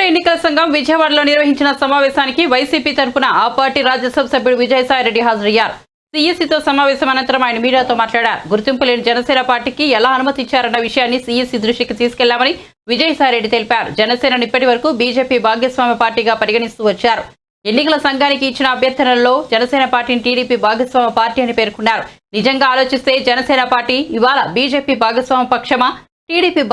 ఎన్నికల సంఘం విజయవాడలో నిర్వహించిన సమావేశానికి వైసీపీ తరఫున ఆ పార్టీ రాజ్యసభ సభ్యుడు విజయసాయిరెడ్డి హాజరయ్యారు. సీఈసీతో సమావేశం అనంతరం ఆయన మీడియాతో మాట్లాడారు. గుర్తింపు లేని జనసేన పార్టీకి ఎలా అనుమతి ఇచ్చారన్న విషయాన్ని సీఈసీ దృష్టికి తీసుకెళ్లామని విజయసాయిరెడ్డి తెలిపారు. జనసేనను ఇప్పటి వరకు బీజేపీ భాగస్వామ్య పార్టీగా పరిగణిస్తూ వచ్చారు. ఎన్నికల సంఘానికి ఇచ్చిన అభ్యర్థనల్లో జనసేన పార్టీని టీడీపీ భాగస్వామ్య పార్టీ అని పేర్కొన్నారు. నిజంగా ఆలోచిస్తే జనసేన పార్టీ ఇవాళ బీజేపీ భాగస్వామ్య పక్షమా, టీడీపీ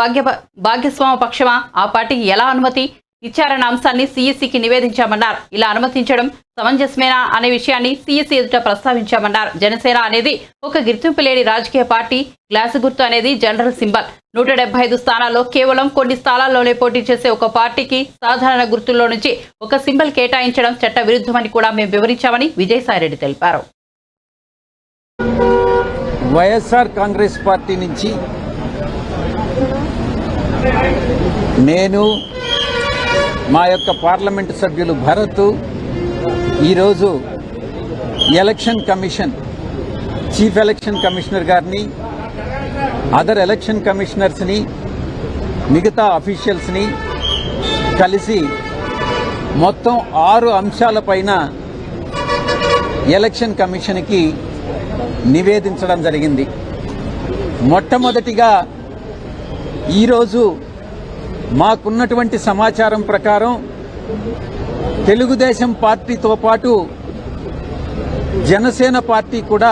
భాగస్వామ్య పక్షమా, ఆ పార్టీకి ఎలా అనుమతి ఇచ్చారన్న అంశాన్ని సీఈసీకి నివేదించామన్నారు. ఇలా అనుమతించడం సమంజసమేనా అనే విషయాన్ని సీఈసీ ఎదుట ప్రస్తావించామన్నారు. జనసేన అనేది ఒక గుర్తింపు లేని రాజకీయ పార్టీ. గ్లాసు గుర్తు అనేది జనరల్ సింబల్. 175 స్థానాల్లో కేవలం కొన్ని స్థానాల్లోనే పోటీ చేసే ఒక పార్టీకి సాధారణ గుర్తుల్లో నుంచి ఒక సింబల్ కేటాయించడం చట్ట విరుద్ధమని కూడా మేము వివరించామని విజయసాయిరెడ్డి తెలిపారు. వైఎస్ఆర్ కాంగ్రెస్ పార్టీ నుంచి నేను, మా యొక్క పార్లమెంటు సభ్యులు భరత్ ఈరోజు election commission, chief election commissioner గారిని, అదర్ ఎలక్షన్ కమిషనర్స్ని, మిగతా అఫీషియల్స్ని కలిసి మొత్తం 6 అంశాలపైన ఎలక్షన్ కమిషన్కి నివేదించడం జరిగింది. మొట్టమొదటిగా ఈరోజు మాకున్నటువంటి సమాచారం ప్రకారం తెలుగుదేశం పార్టీతో పాటు జనసేన పార్టీ కూడా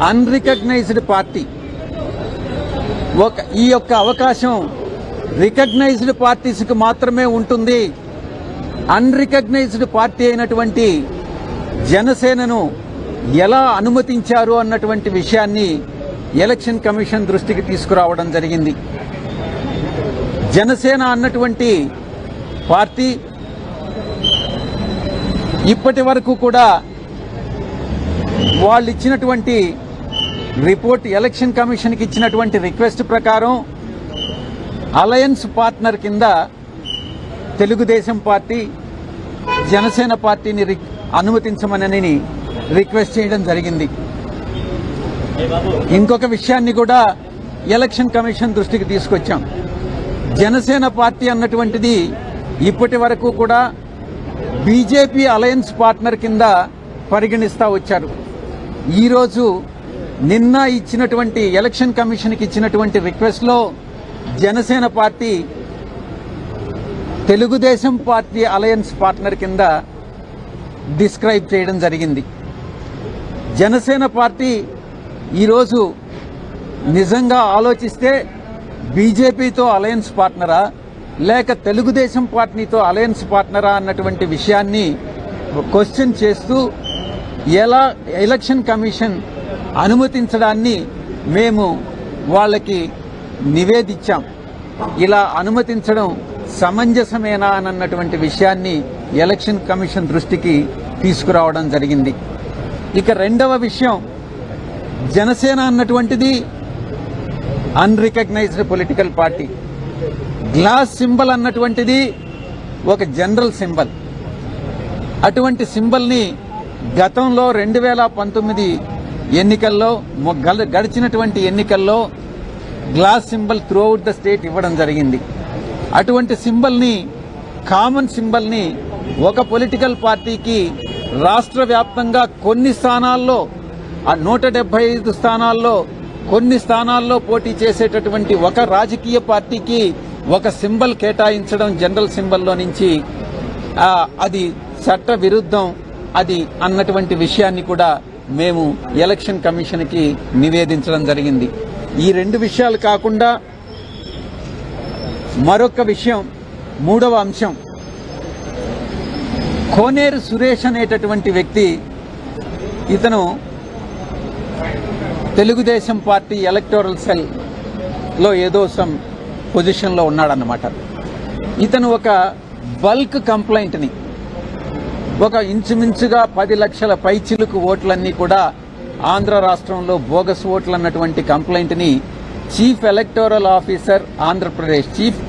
అన్రికగ్నైజ్డ్ పార్టీ. ఈ యొక్క అవకాశం రికగ్నైజ్డ్ పార్టీస్కి మాత్రమే ఉంటుంది. అన్రికగ్నైజ్డ్ పార్టీ అయినటువంటి జనసేనను ఎలా అనుమతించారు అన్నటువంటి విషయాన్ని ఎలక్షన్ కమిషన్ దృష్టికి తీసుకురావడం జరిగింది. జనసేన అన్నటువంటి పార్టీ ఇప్పటి వరకు కూడా వాళ్ళు ఇచ్చినటువంటి రిపోర్ట్, ఎలక్షన్ కమిషన్కి ఇచ్చినటువంటి రిక్వెస్ట్ ప్రకారం అలయన్స్ పార్ట్నర్ కింద తెలుగుదేశం పార్టీ, జనసేన పార్టీని అనుమతించమని రిక్వెస్ట్ చేయడం జరిగింది. ఇంకొక విషయాన్ని కూడా ఎలక్షన్ కమిషన్ దృష్టికి తీసుకొచ్చాం. జనసేన పార్టీ అన్నటువంటిది ఇప్పటి వరకు కూడా బీజేపీ అలయన్స్ పార్ట్నర్ కింద పరిగణిస్తూ వచ్చారు. ఈరోజు నిన్న ఇచ్చినటువంటి ఎలక్షన్ కమిషన్కి ఇచ్చినటువంటి రిక్వెస్ట్లో Janasena party Telugudesam party alliance partner కింద డిస్క్రైబ్ చేయడం జరిగింది. జనసేన పార్టీ ఈరోజు నిజంగా ఆలోచిస్తే బీజేపీతో అలయన్స్ పార్ట్నరా లేక తెలుగుదేశం పార్టీతో అలయన్స్ పార్ట్నరా అన్నటువంటి విషయాన్ని క్వశ్చన్ చేస్తూ ఎలా ఎలక్షన్ కమిషన్ అనుమతించడాన్ని మేము వాళ్ళకి నివేదించాం. ఇలా అనుమతించడం సమంజసమేనా అన్నటువంటి విషయాన్ని ఎలక్షన్ కమిషన్ దృష్టికి తీసుకురావడం జరిగింది. ఇక రెండవ విషయం, జనసేన అన్నటువంటిది unrecognised political party. Glass symbol అన్నటువంటిది ఒక జనరల్ సింబల్. అటువంటి సింబల్ని గతంలో 2019 ఎన్నికల్లో, గడిచినటువంటి ఎన్నికల్లో glass symbol throughout the state ఇవ్వడం జరిగింది. అటువంటి సింబల్ని, కామన్ సింబల్ని ఒక పొలిటికల్ పార్టీకి రాష్ట్ర వ్యాప్తంగా కొన్ని స్థానాల్లో, 175 స్థానాల్లో కొన్ని స్థానాల్లో పోటీ చేసేటటువంటి ఒక రాజకీయ పార్టీకి ఒక సింబల్ కేటాయించడం జనరల్ సింబల్లో నుంచి అది చట్ట విరుద్ధం అది అన్నటువంటి విషయాన్ని కూడా మేము ఎలక్షన్ కమిషన్కి నివేదించడం జరిగింది. ఈ 2 విషయాలు కాకుండా మరొక విషయం, 3వ అంశం, కోనేరు సురేష్ అనేటటువంటి వ్యక్తి, ఇతను తెలుగుదేశం పార్టీ ఎలక్టోరల్ సెల్లో ఏదో సమ్ పొజిషన్లో ఉన్నాడన్నమాట. ఇతను ఒక బల్క్ కంప్లైంట్ని, ఒక ఇంచుమించుగా 10 లక్షల పైచిలుకు ఓట్లన్నీ కూడా ఆంధ్ర రాష్ట్రంలో బోగస్ ఓట్లు అన్నటువంటి కంప్లైంట్ని chief electoral officer Andhra Pradesh, chief